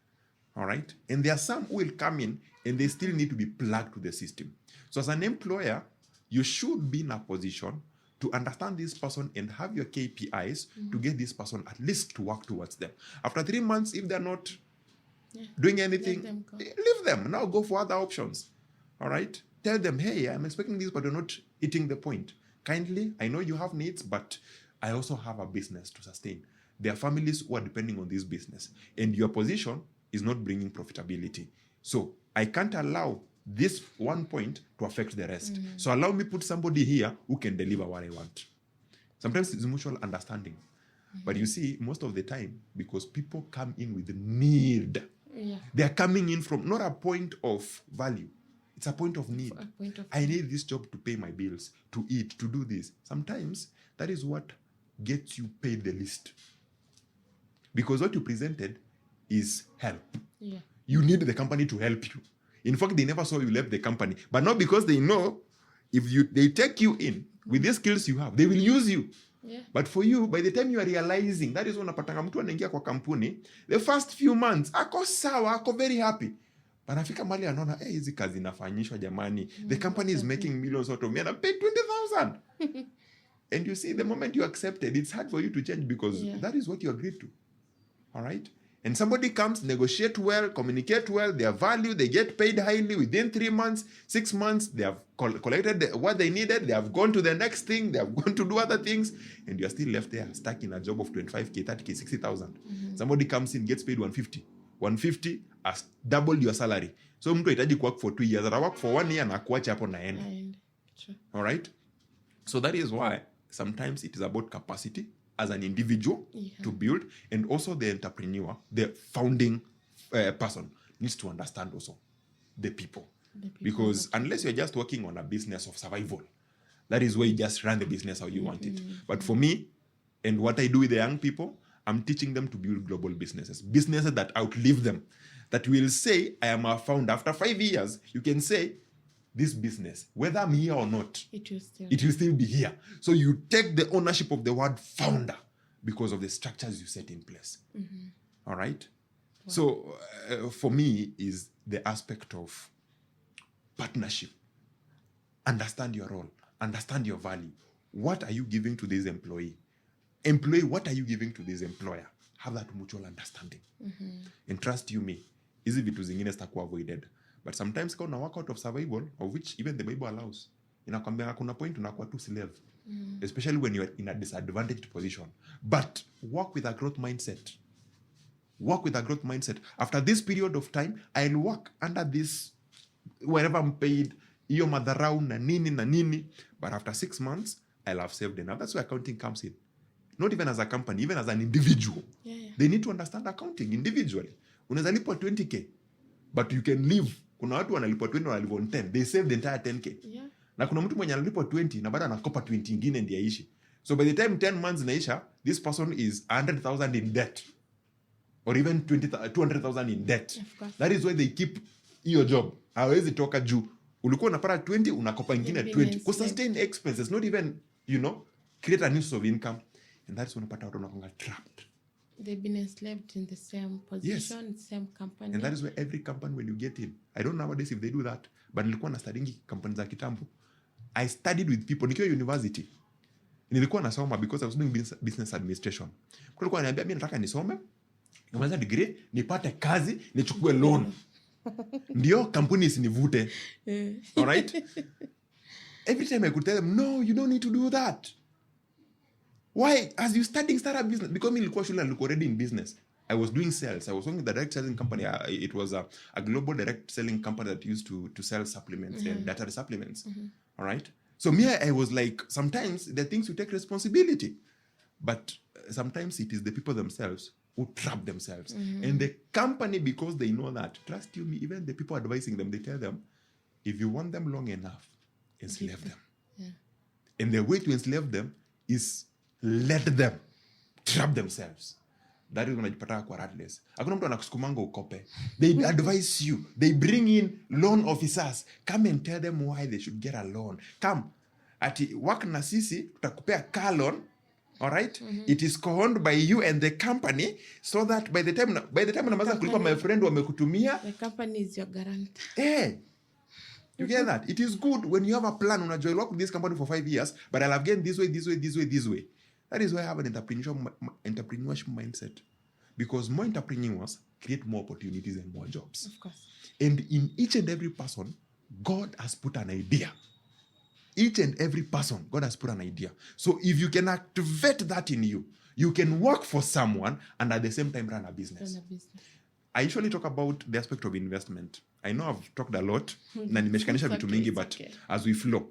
All right? And there are some who will come in and they still need to be plugged to the system. So as an employer, you should be in a position to understand this person and have your KPIs to get this person at least to work towards them. After 3 months, if they're not doing anything, leave them. Now go for other options. All right? Tell them, hey, I'm expecting this, but you're not hitting the point. Kindly, I know you have needs, but I also have a business to sustain. There are families who are depending on this business, and your position is not bringing profitability. So I can't allow this one point to affect the rest. So allow me put somebody here who can deliver what I want. Sometimes it's mutual understanding. But you see, most of the time, because people come in with need, they are coming in from not a point of value. It's a point of need. I need this job to pay my bills, to eat, to do this. Sometimes that is what gets you paid the least. Because what you presented is help. You need the company to help you. In fact, they never saw you left the company. But not because they know if they take you in with the skills you have, they will use you. But for you, by the time you are realizing, that is when unapatanga mtu anaingia kwa kampuni, the first few months, ako sawa, ako very happy. But afika mali anaona, hizi kazi inafanyishwa jamani. The company is making millions out of me and I paid 20,000. And you see, the moment you accepted, it's hard for you to change because that is what you agreed to. All right? And somebody comes, negotiate well, communicate well, their value, they get paid highly within 3 months, 6 months, they have collected what they needed, they have gone to the next thing, they have gone to do other things, and you're still left there, stuck in a job of 25K, 30K, 60,000. Somebody comes in, gets paid 150. 150 as double your salary. So mtu hitaji work for 2 years, ata work for 1 year na kuacha hapo naenda. All right? So that is why sometimes it is about capacity as an individual to build, and also the entrepreneur, the founding person needs to understand also the people. Because unless you're just working on a business of survival, that is where you just run the business how you want it. But for me, and what I do with the young people, I'm teaching them to build global businesses that outlive them, that will say, I am a founder. After 5 years, you can say, this business, whether I'm here or not, it will still be here. So you take the ownership of the word founder because of the structures you set in place. All right? Wow. So for me is the aspect of partnership. Understand your role. Understand your value. What are you giving to this employee? Employee, what are you giving to this employer? Have that mutual understanding. And trust you me, hizi vitu zingine zitakuwa avoided. But sometimes when you work out of survival, of which even the Bible allows, inakwambia kuna point unakuwa tu slave, especially when you are in a disadvantaged position. But work with a growth mindset. Work with a growth mindset. After this period of time, I'll work under this, wherever I'm paid, iyo madharau na nini. But after 6 months, I'll have saved enough. That's where accounting comes in. Not even as a company, even as an individual. They need to understand accounting individually. Unaweza lipwa 20K, but you can live. Kuna watu wanalipwa 20 wanalipwa 10. They save the entire 10K. Na kuna mtu mwenye analipwa 20 na bado anakopa 20 ingine ndiye aishi. So by the time 10 months naisha, this person is 100,000 in debt. Or even 200,000 in debt. That is why they keep your job. Hawezi toka juu. Ulikuwa unapata 20, unakopa ingine 20. Sustain expenses, not even, create a new source of income. And that's when unapata watu wanakuwa trapped. They've been enslaved in the same position, same company. And that is where every company, when you get in, I don't know nowadays if they do that, but nilikuwa na studying companies za kitambo. I studied with people nikiwa university. Nilikuwa nasoma because I was doing business administration. Kulikuwa ananiambia mimi nataka nisome, nimaliza degree, nipate kazi, nichukue loan. Ndio kampuni isinivute. All right? Every time I could tell them, no, you don't need to do that. Why? As you studying startup business, because me nilikuwa shule nilikuwa already in business. I was doing sales. I was working with a direct selling company. It was a global direct selling company that used to sell supplements and dietary supplements. All right? So me, I was like, sometimes the things you take responsibility. But sometimes it is the people themselves who trap themselves. And the company, because they know that, trust you me, even the people advising them, they tell them, if you want them long enough, enslave them. And the way to enslave them is let them trap themselves. that is unajipata kwa ratless. Hakuna mtu anakusukumanga ukope. They advise you. They bring in loan officers. Come and tell them why they should get a loan. Come. Ati work na sisi tutakupea car loan. All right? It is co-owned by you and the company, so that by the time unamaza kulipa, my friend, wamekutumia, the company is your guarantor. You get that? It is good when you have a plan. I'll work with this company for 5 years, but I'll have gained this way. That is why I have an entrepreneurship mindset. Because more entrepreneurs create more opportunities and more jobs. Of course. And in each and every person, God has put an idea. Each and every person, God has put an idea. So if you can activate that in you, you can work for someone and at the same time run a business. I usually talk about the aspect of investment. I know I've talked a lot, na nimeshikanisha vitu mingi, but as we flow,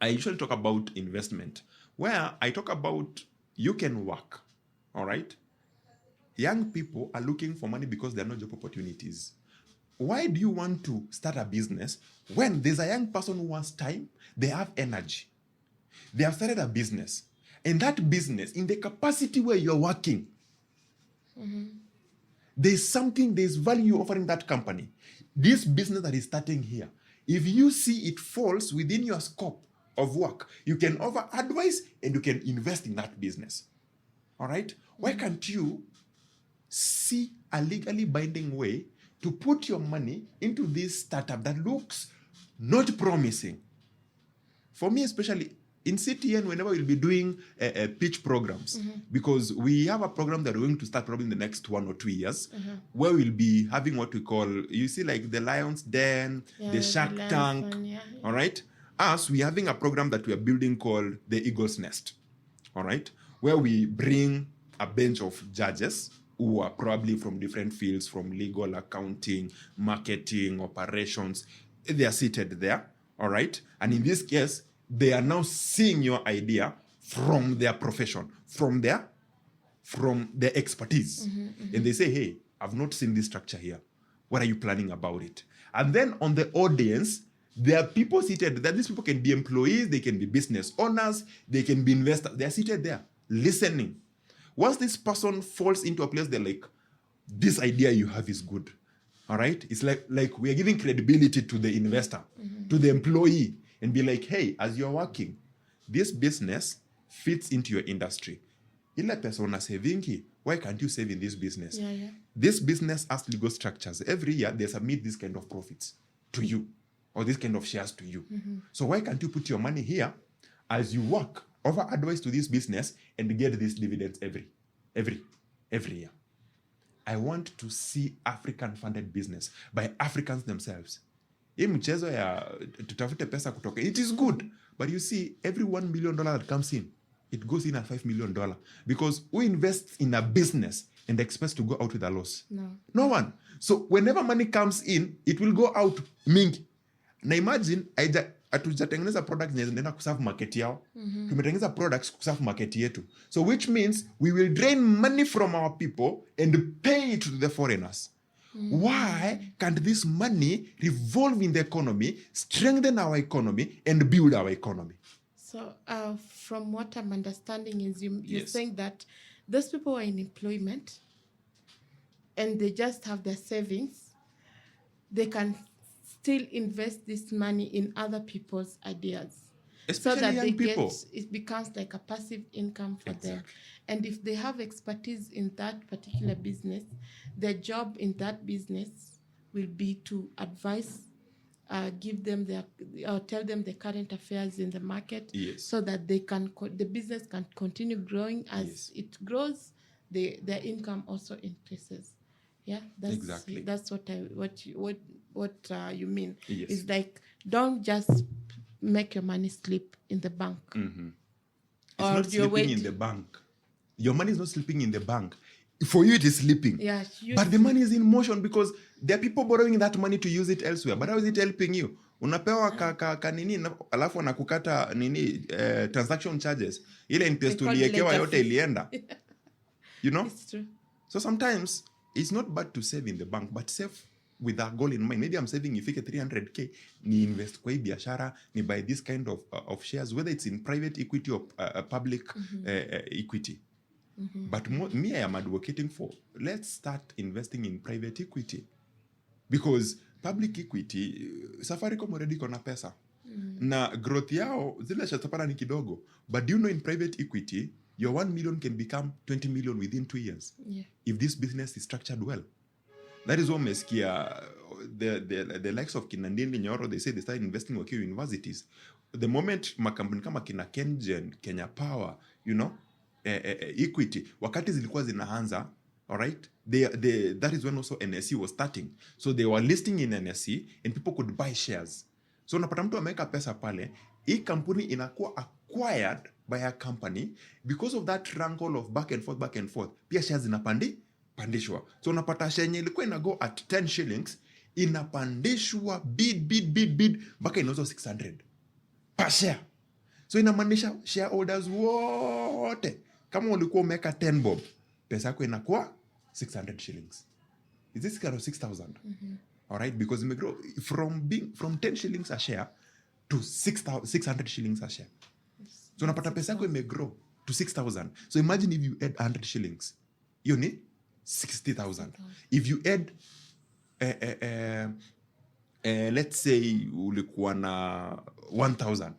I usually talk about investment, where I talk about you can work, all right? Young people are looking for money because there are no job opportunities. Why do you want to start a business when there's a young person who wants time, they have energy, they have started a business, and that business, in the capacity where you're working, there's value offering that company. This business that is starting here, if you see it falls within your scope of work, you can over advise and you can invest in that business. All right? Why can't you see a legally binding way to put your money into this startup that looks not promising? For me, especially in CTN, whenever we'll be doing pitch programs, because we have a program that we're going to start probably in the next 1 or 2 years, where we'll be having what we call, you see, like the Lion's Den, the Shark Tank, all right? Us, we're having a program that we are building called the Eagle's Nest, all right? Where we bring a bench of judges who are probably from different fields, from legal, accounting, marketing, operations. They are seated there, all right? And in this case, they are now seeing your idea from their profession, from their expertise. And they say, hey, I've not seen this structure here. What are you planning about it? And then on the audience, there are people seated that these people can be employees, they can be business owners, they can be investors. They are seated there listening. Once this person falls into a place, they're like, this idea you have is good. All right? It's like we are giving credibility to the investor, to the employee, and be like, hey, as you're working, this business fits into your industry. Ila pesa una saving, why can't you save in this business? This business has legal structures. Every year, they submit this kind of profits to you, or this kind of shares to you. So why can't you put your money here as you work, offer advice to this business, and get these dividends every year? I want to see African-funded business by Africans themselves. Hii mchezo ya tutafute pesa kutoka, it is good, but you see, every $1 million that comes in, it goes in at $5 million, because who invests in a business and expects to go out with a loss? No one. So whenever money comes in, it will go out mingi. Na imagine, hatujatengeneza products zinaenda kuserve market yao. Tumetengeneza products kuserve market yetu. So which means we will drain money from our people and pay it to the foreigners. Why can't this money revolve in the economy, strengthen our economy, and build our economy? So from what I'm understanding is you're saying that those people are in employment and they just have their savings, they can still invest this money in other people's ideas. Especially so that young they people. It becomes like a passive income for them. And if they have expertise in that particular business, their job in that business will be to advise, give them or tell them the current affairs in the market, so that they can the business can continue growing. As it grows, their income also increases. Yeah, that's exactly. That's what you mean. It's like, don't just make your money sleep in the bank. It's not sleeping in the bank. Your money is not sleeping in the bank. For you, it is sleeping. But the money is in motion, because there are people borrowing that money to use it elsewhere. But how is it helping you? Unapewa ka nini, alafu wanakukata nini, transaction charges. Ile interest uliekewa yote ilienda. You know? It's true. So sometimes it's not bad to save in the bank, but save with a goal in mind. Maybe I'm saving ifike 300k, ni invest kwa hii biashara, ni buy this kind of shares, whether it's in private equity or public equity. But me, I am advocating for, let's start investing in private equity. Because public equity, Safaricom already kona pesa. Na growth yao, zile shatapana ni kidogo. But do you know in private equity, your 1 million can become 20 million within 2 years. Yeah. If this business is structured well. That is what meskia the likes of Kinandini Nyoro, they say they started investing in universities. The moment makampuni kama kina Kengen, Kenya Power, you know, equity, wakati zilikuwa zinaanza, all right, that is when also NSE was starting. So they were listing in NSE and people could buy shares. So unapata mtu ameweka pesa pale, hii kampuni inakuwa acquired by a company. Because of that wrangle of back and forth, pia shares inapandishwa. So unapata share yenye ilikuwa ina go at 10 shillings, inapandishwa bid mpaka inauzwa 600 per share. So inamaanisha shareholders wote, kama ulikuwa umeweka 10 bob, pesa yako inakuwa 600 shillings. Is this kind of 6,000? All right, because it may grow from 10 shillings a share to 600 shillings a share. So unapata pesa yako ime grow to 6,000. So imagine if you add 100 shillings, you need 60,000. If you add let's say ulikuwa na 1,000,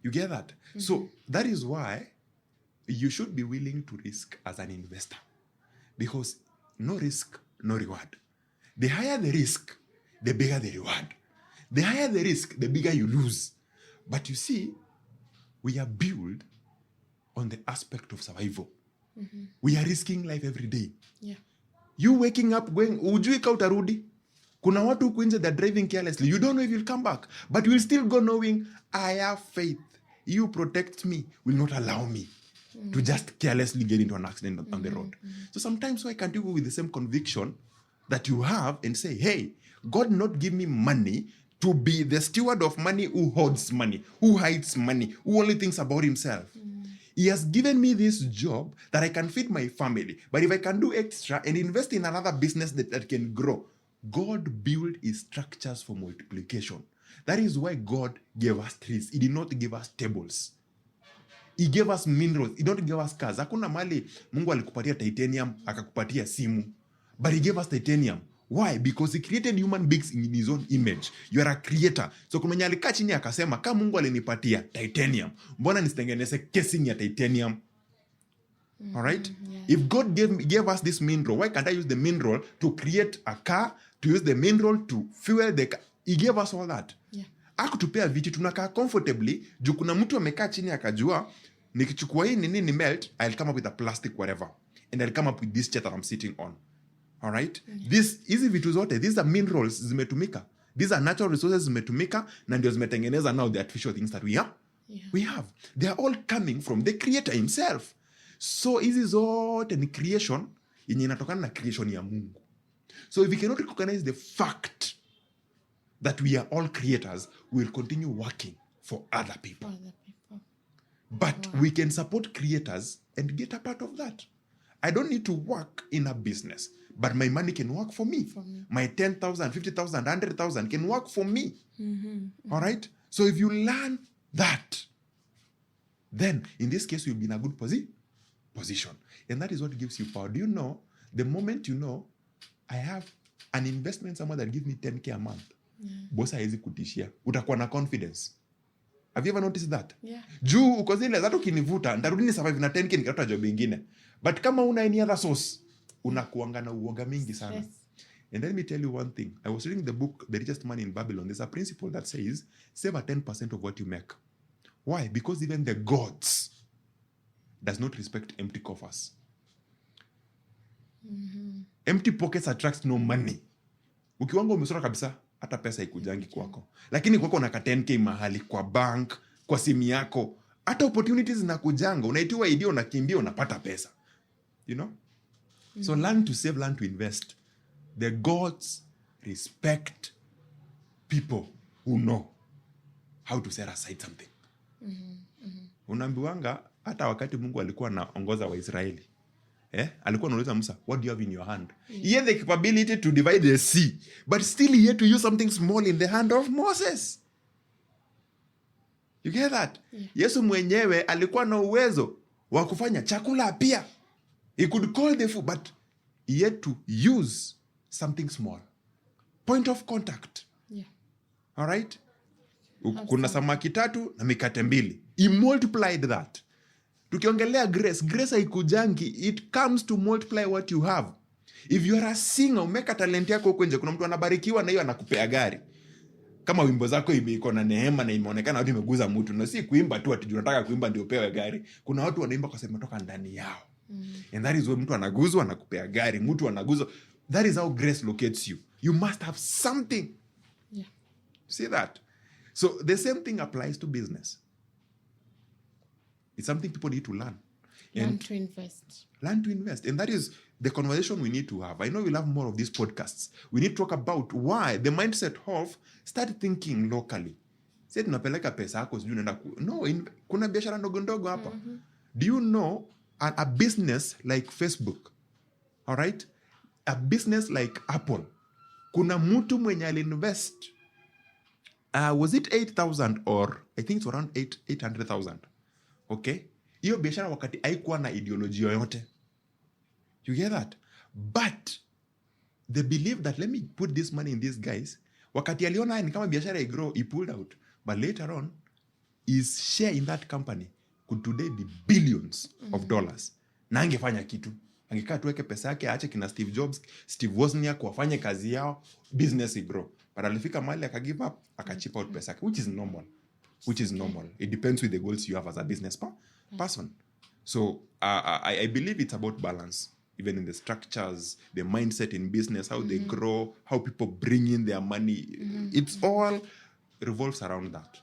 you get that? So that is why you should be willing to risk as an investor, because no risk, no reward. The higher the risk, the bigger the reward. The higher the risk, the bigger you lose. But you see, we are built on the aspect of survival. We are risking life every day. Yeah. You waking up going, ujui ka utarudi. Kuna watu huku nje, they're driving carelessly. You don't know if you'll come back, but you will still go knowing, I have faith. You protect me, will not allow me to just carelessly get into an accident on the road. So sometimes why can't you go with the same conviction that you have and say, hey, God not give me money to be the steward of money who hoards money, who hides money, who only thinks about himself. He has given me this job that I can feed my family. But if I can do extra and invest in another business that can grow, God built his structures for multiplication. That is why God gave us trees. He did not give us tables. He gave us minerals. He did not give us cars. Hakuna mali Mungu alikupatia titanium, akakupatia simu. But he gave us titanium. Why? Because he created human beings in his own image. You are a creator. So kuna mwenye alikaa chini akasema, kama Mungu alinipatia titanium, mbona nisitengeneze casing ya titanium? All right? Yeah. If God gave us this mineral, why can't I use the mineral to create a car, to use the mineral to fuel the car? He gave us all that. Yeah. Akutupea viti tunakaa comfortably, juu kuna mtu amekaa chini akajua, nikichukua hii ni melt, I'll come up with a plastic whatever. And I'll come up with this chair that I'm sitting on. All right? Hizi vitu zote, these are minerals zimetumika. These are natural resources zimetumika, na ndio zimetengeneza now the artificial things that we have. Yeah. We have. They are all coming from the creator himself. So hizi zote ni creation yenye inatokana na creation ya Mungu. So if we cannot recognize the fact that we are all creators, we will continue working for other people. But we can support creators and get a part of that. I don't need to work in a business, but my money can work for me. My 10,000, 50,000, 100,000 can work for me. All right? So if you learn that, then in this case, you'll be in a good position. And that is what gives you power. Do you know, the moment you know, I have an investment somewhere that gives me 10K a month, boss haizi kutishia. Utakuwa na confidence. Have you ever noticed that? Yeah. Juu uko zile zato kinivuta, ndarudi ni survive na 10K nikatafuta job ingine. But kama una any other source, unakuanga na uoga mingi sana. Yes. And let me tell you one thing. I was reading the book, The Richest Man in Babylon. There's a principle that says, save a 10% of what you make. Why? Because even the gods does not respect empty coffers. Empty pockets attracts no money. Ukiwanga umesora kabisa, hata pesa ikujangi kwako. Lakini kwako unaka 10K mahali kwa bank, kwa simu yako, hata opportunities zinakujanga, unaitiwa idea, unakimbia, unapata pesa. You know? So learn to save, learn to invest. The gods respect people who know how to set aside something. Unaambiwanga hata wakati Mungu alikuwa anaongoza Waisraeli, alikuwa anauliza Musa, what do you have in your hand? He had the capability to divide the sea, but still he had to use something small in the hand of Moses. You get that? Yeah. Yesu mwenyewe alikuwa na uwezo wa kufanya chakula pia. He could call the food, but he had to use something small. Point of contact. Yeah. All right? Kuna samaki 3 na mikate 2. He multiplied that. Tukiongelea grace haikujangi, it comes to multiply what you have. If you are a singer, umeka talent yako huko nje, kuna mtu anabarikiwa na hiyo anakupea gari. Kama wimbo zako iko na neema na imeonekana watu imeguza mtu, na si kuimba tu ati tunataka kuimba ndio upewe gari. Kuna watu wanaimba kwa sababu imetoka ndani yao. And that is why mtu anaguzwa anakupea gari, mtu anaguzwa. That is how grace locates you. You must have something. Yeah. See that? So the same thing applies to business. It's something people need to learn. Learn to invest. Learn to invest. And that is the conversation we need to have. I know we'll have more of these podcasts. We need to talk about why the mindset of start thinking locally. Say tunapeleka pesa yako sijui unaenda kuna biashara ndogo ndogo hapa. Do you know a business like Facebook? All right? A business like Apple. Kuna mtu mwenye alinvest was it 8,000 or I think it's around 800,000. Okay? Hiyo biashara wakati haikuwa na ideology yoyote. You get that? But they believe that let me put this money in these guys. Wakati aliona ni kama biashara igrow, he pulled out. But later on, his share in that company could today be billions of dollars. Na angefanya kitu. Angekaa tuweke pesa yake, aache kina Steve Jobs, Steve Wozniak wafanye kazi yao, business igrow. But alifika mahali akagive up, akachip out pesa yake, which is normal. Which is normal. It depends with the goals you have as a business person. So I believe it's about balance, even in the structures, the mindset in business, how they grow, how people bring in their money. It's all revolves around that.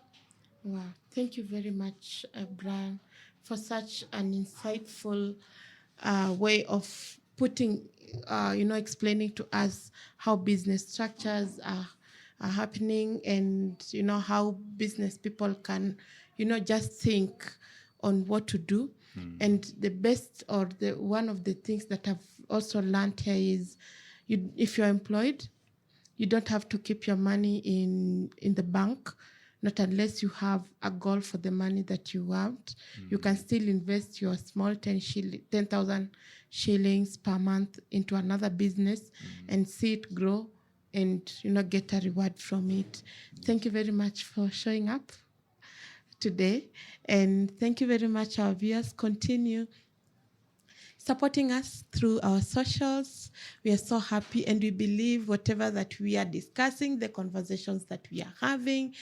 Wow. Thank you very much, Brian, for such an insightful way of putting, explaining to us how business structures are happening, and how business people can just think on what to do. And the best, or the one of the things that I've also learned here is, if you're employed, you don't have to keep your money in the bank, not unless you have a goal for the money that you want. You can still invest your small 10,000 shillings per month into another business and see it grow and get a reward from it. Thank you very much for showing up today, and thank you very much, our viewers. Continue supporting us through our socials. We are so happy, and we believe whatever that we are discussing, the conversations that we are having,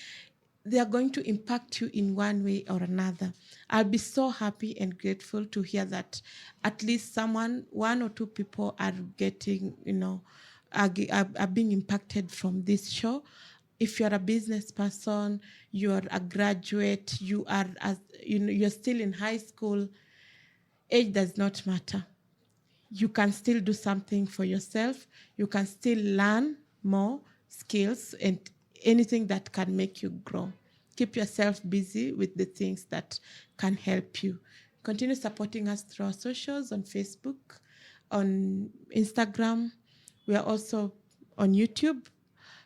they are going to impact you in one way or another. I'll be so happy and grateful to hear that at least one or two people are getting, are being impacted from this show. If you're a business person, you're a graduate, you're still in high school, age does not matter. You can still do something for yourself. You can still learn more skills and anything that can make you grow. Keep yourself busy with the things that can help you. Continue supporting us through our socials on Facebook, on Instagram. We are also on YouTube,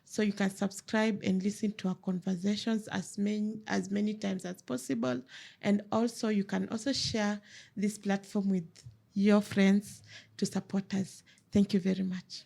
so you can subscribe and listen to our conversations as many times as possible. And also, you can also share this platform with your friends to support us. Thank you very much.